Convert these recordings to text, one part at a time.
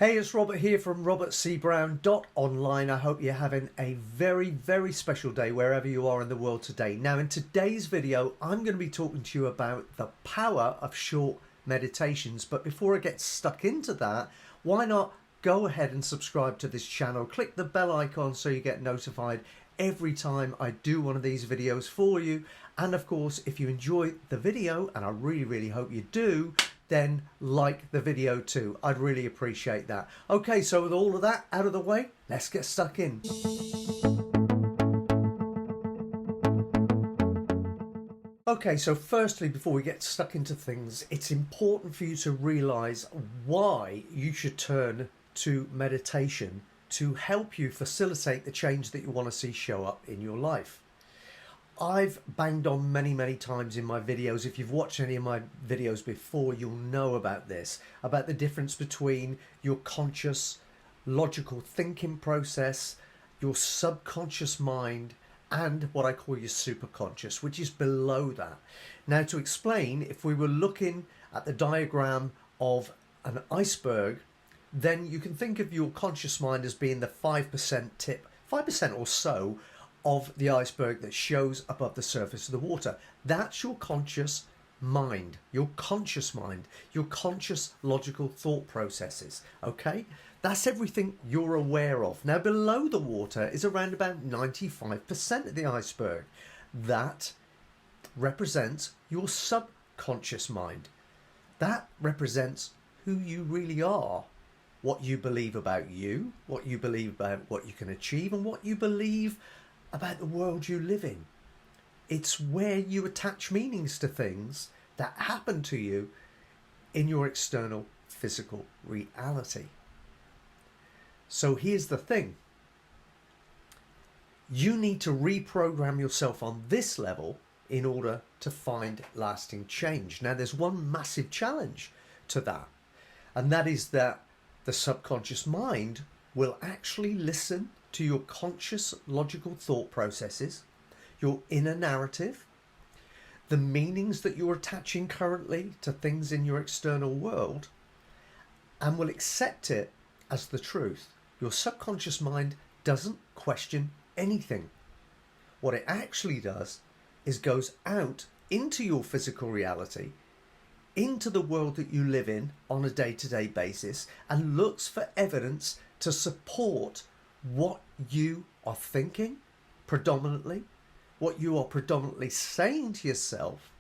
Hey, it's Robert here from robertcbrown.online. I hope you're having a very, very special day wherever you are in the world today. Now, in today's video, I'm going to be talking to you about the power of short meditations. But before I get stuck into that, why not go ahead and subscribe to this channel? Click the bell icon so you get notified every time I do one of these videos for you. And of course, if you enjoy the video, and I really, really hope you do, then like the video too. I'd really appreciate that. Okay, so with all of that out of the way, let's get stuck in. Okay, so firstly, before we get stuck into things, it's important for you to realize why you should turn to meditation to help you facilitate the change that you want to see show up in your life. I've banged on many times in my videos. If you've watched any of my videos before, you'll know about this, about the difference between your conscious, logical thinking process, your subconscious mind, and what I call your superconscious, which is below that. Now, to explain, if we were looking at the diagram of an iceberg, then you can think of your conscious mind as being the 5% tip, 5% or so of the iceberg that shows above the surface of the water. That's your conscious mind, your conscious logical thought processes. Okay, that's everything you're aware of. Now, below the water is around about 95% of the iceberg. That represents your subconscious mind. That represents who you really are, what you believe about you, what you believe about what you can achieve, and what you believe about the world you live in. It's where you attach meanings to things that happen to you in your external physical reality. So here's the thing. You need to reprogram yourself on this level in order to find lasting change. Now, there's one massive challenge to that, and that is that the subconscious mind will actually listen to your conscious logical thought processes, your inner narrative, the meanings that you're attaching currently to things in your external world, and will accept it as the truth. Your subconscious mind doesn't question anything. What it actually does is goes out into your physical reality, into the world that you live in on a day-to-day basis, and looks for evidence to support what you are thinking predominantly, what you are predominantly saying to yourself,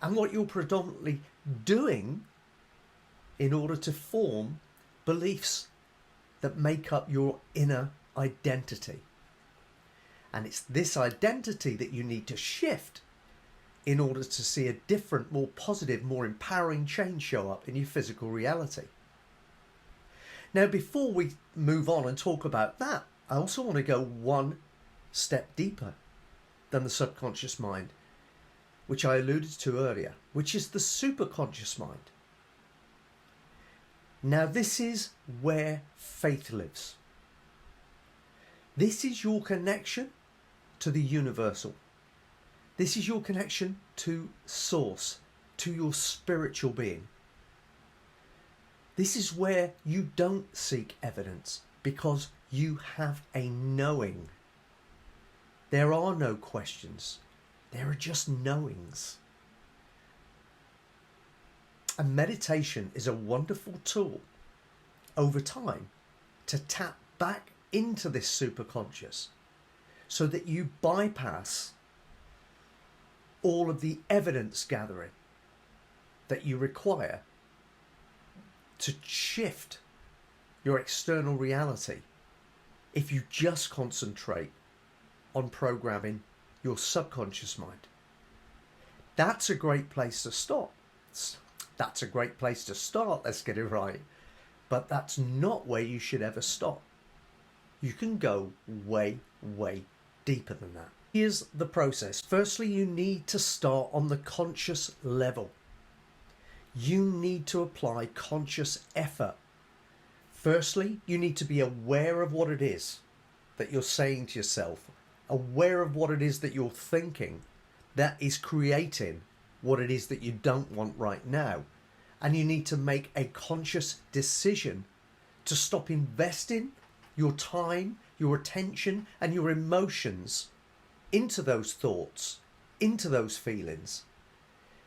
and what you're predominantly doing in order to form beliefs that make up your inner identity. And it's this identity that you need to shift in order to see a different, more positive, more empowering change show up in your physical reality. Now, before we move on and talk about that, I also want to go one step deeper than the subconscious mind, which I alluded to earlier, which is the superconscious mind. Now, this is where faith lives. This is your connection to the universal. This is your connection to source, to your spiritual being. This is where you don't seek evidence because you have a knowing. There are no questions. There are just knowings. And meditation is a wonderful tool over time to tap back into this superconscious so that you bypass all of the evidence gathering that you require to shift your external reality if you just concentrate on programming your subconscious mind. That's a great place to start. That's a great place to start, let's get it right. But that's not where you should ever stop. You can go way deeper than that. Here's the process. Firstly, you need to start on the conscious level. You need to apply conscious effort. Firstly, you need to be aware of what it is that you're saying to yourself, aware of what it is that you're thinking that is creating what it is that you don't want right now. And you need to make a conscious decision to stop investing your time, your attention, and your emotions into those thoughts, into those feelings,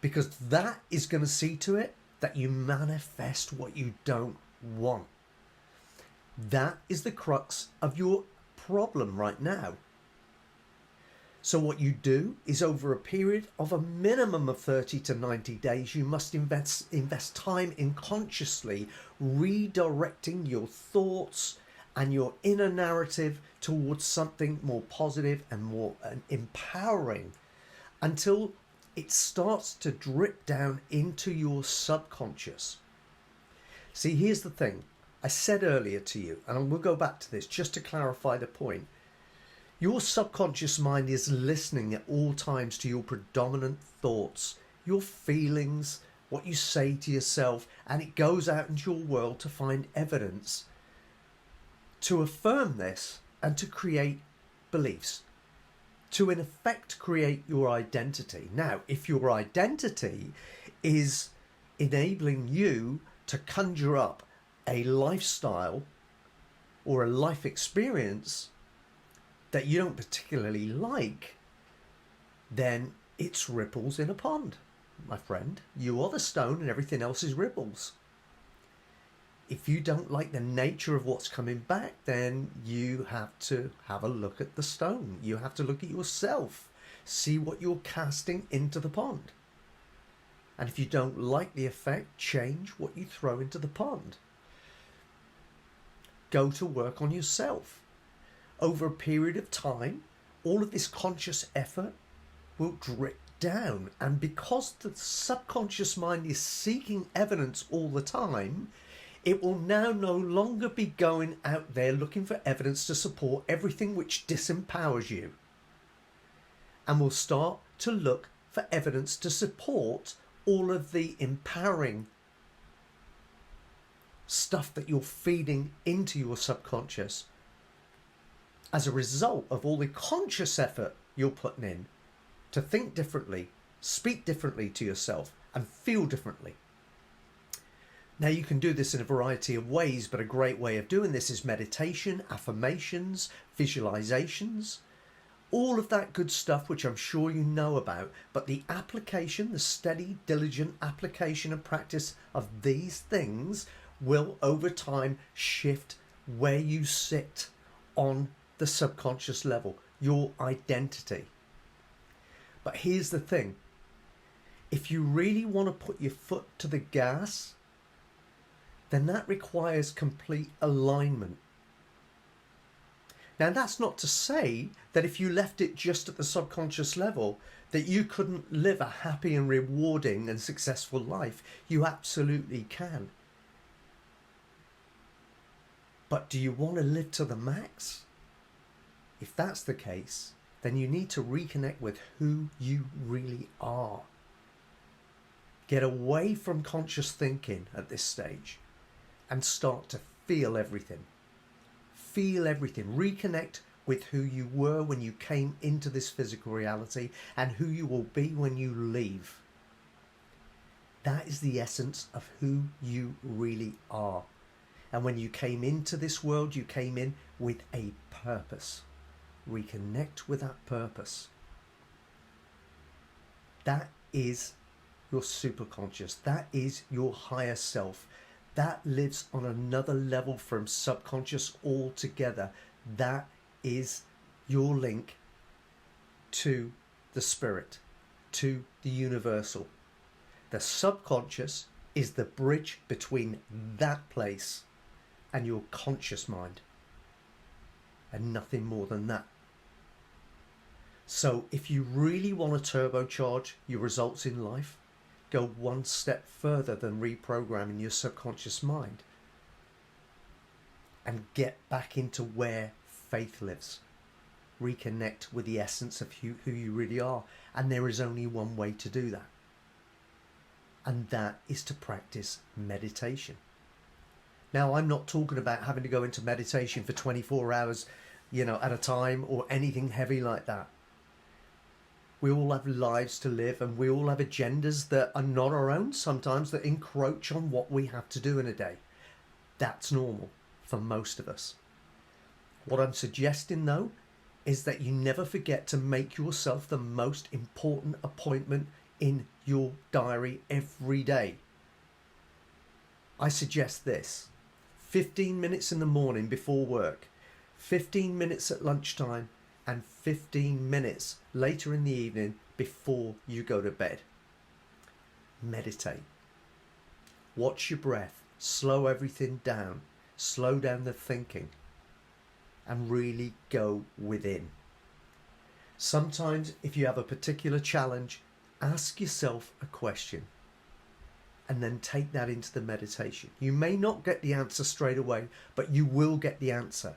because that is going to see to it that you manifest what you don't want. That is the crux of your problem right now. So what you do is, over a period of a minimum of 30 to 90 days, you must invest time in consciously redirecting your thoughts and your inner narrative towards something more positive and more empowering, until it starts to drip down into your subconscious. See, here's the thing. I said earlier to you, and we'll go back to this just to clarify the point. Your subconscious mind is listening at all times to your predominant thoughts, your feelings, what you say to yourself, and it goes out into your world to find evidence to affirm this and to create beliefs, to in effect create your identity. Now, if your identity is enabling you to conjure up a lifestyle or a life experience that you don't particularly like, then it's ripples in a pond, my friend. You are the stone and everything else is ripples. If you don't like the nature of what's coming back, then you have to have a look at the stone. You have to look at yourself, see what you're casting into the pond. And if you don't like the effect, change what you throw into the pond. Go to work on yourself. Over a period of time, all of this conscious effort will drip down. And because the subconscious mind is seeking evidence all the time, it will now no longer be going out there looking for evidence to support everything which disempowers you, and will start to look for evidence to support all of the empowering stuff that you're feeding into your subconscious as a result of all the conscious effort you're putting in to think differently, speak differently to yourself, and feel differently. Now, you can do this in a variety of ways, but a great way of doing this is meditation, affirmations, visualizations, all of that good stuff which I'm sure you know about. But the application, the steady, diligent application and practice of these things will over time shift where you sit on the subconscious level, your identity. But here's the thing. If you really want to put your foot to the gas, then that requires complete alignment. Now, that's not to say that if you left it just at the subconscious level, that you couldn't live a happy and rewarding and successful life. You absolutely can. But do you want to live to the max? If that's the case, then you need to reconnect with who you really are. Get away from conscious thinking at this stage and start to feel everything. Feel everything. Reconnect with who you were when you came into this physical reality and who you will be when you leave. That is the essence of who you really are. And when you came into this world, you came in with a purpose. Reconnect with that purpose. That is your superconscious. That is your higher self. That lives on another level from subconscious altogether. That is your link to the spirit, to the universal. The subconscious is the bridge between that place and your conscious mind, and nothing more than that. So if you really want to turbocharge your results in life, go one step further than reprogramming your subconscious mind and get back into where faith lives. Reconnect with the essence of who you really are. And there is only one way to do that. And that is to practice meditation. Now, I'm not talking about having to go into meditation for 24 hours, at a time, or anything heavy like that. We all have lives to live, and we all have agendas that are not our own sometimes, that encroach on what we have to do in a day. That's normal. for most of us. What I'm suggesting though is that you never forget to make yourself the most important appointment in your diary every day. I suggest this: 15 minutes in the morning before work, 15 minutes at lunchtime, and 15 minutes later in the evening before you go to bed. Meditate. Watch your breath. Slow everything down. Slow down the thinking. And really go within. Sometimes if you have a particular challenge, ask yourself a question and then take that into the meditation. You may not get the answer straight away, but you will get the answer.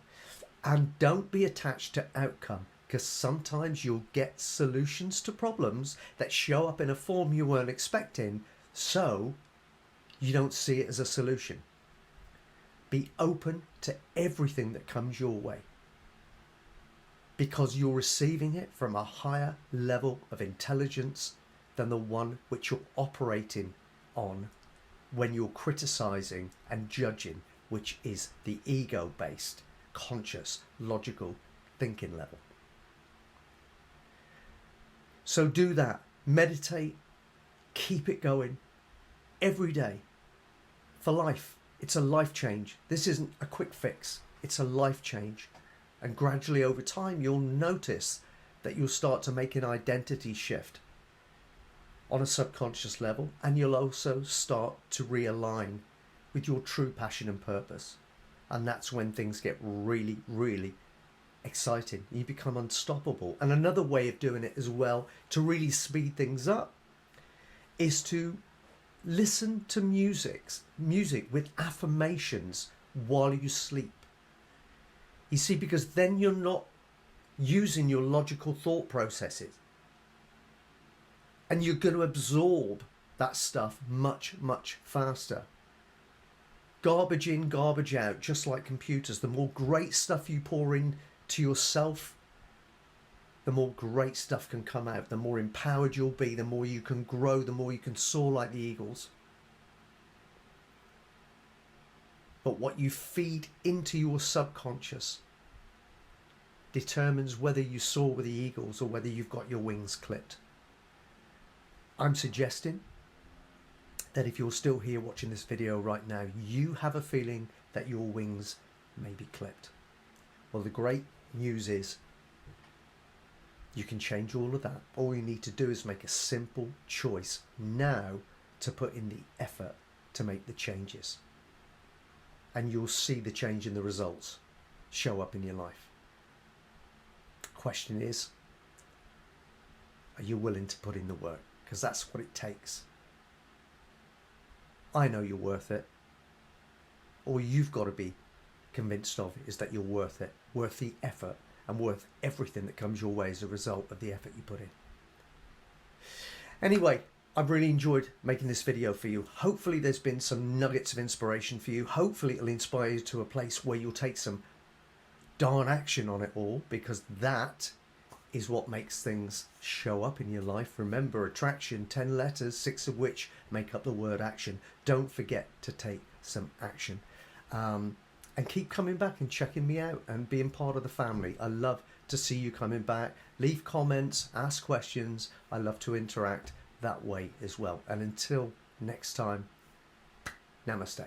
And don't be attached to outcome, because sometimes you'll get solutions to problems that show up in a form you weren't expecting, so you don't see it as a solution. Be open to everything that comes your way, because you're receiving it from a higher level of intelligence than the one which you're operating on when you're criticizing and judging, which is the ego-based, conscious, logical thinking level. So do that. Meditate. Keep it going every day for life. It's a life change. This isn't a quick fix. It's a life change. And gradually over time, you'll notice that you'll start to make an identity shift on a subconscious level, and you'll also start to realign with your true passion and purpose. And that's when things get really, really exciting. You become unstoppable. And another way of doing it as well, to really speed things up, is to listen to music with affirmations while you sleep. You see, because then you're not using your logical thought processes, and you're going to absorb that stuff much, much faster. Garbage in, garbage out, just like computers. The more great stuff you pour in to yourself, the more great stuff can come out. The more empowered you'll be, the more you can grow, the more you can soar like the eagles. But what you feed into your subconscious determines whether you soar with the eagles or whether you've got your wings clipped. I'm suggesting that if you're still here watching this video right now, you have a feeling that your wings may be clipped. Well, the great news is you can change all of that. All you need to do is make a simple choice now to put in the effort to make the changes. And you'll see the change in the results show up in your life. Question is, are you willing to put in the work? Because that's what it takes. I know you're worth it. All you've got to be convinced of is that you're worth it, worth the effort, and worth everything that comes your way as a result of the effort you put in. Anyway, I've really enjoyed making this video for you. Hopefully there's been some nuggets of inspiration for you. Hopefully it'll inspire you to a place where you'll take some darn action on it all, because that is what makes things show up in your life. Remember, attraction, 10 letters, 6 of which make up the word action. Don't forget to take some action. And keep coming back and checking me out and being part of the family. I love to see you coming back. Leave comments, ask questions. I love to interact that way as well. And until next time, namaste.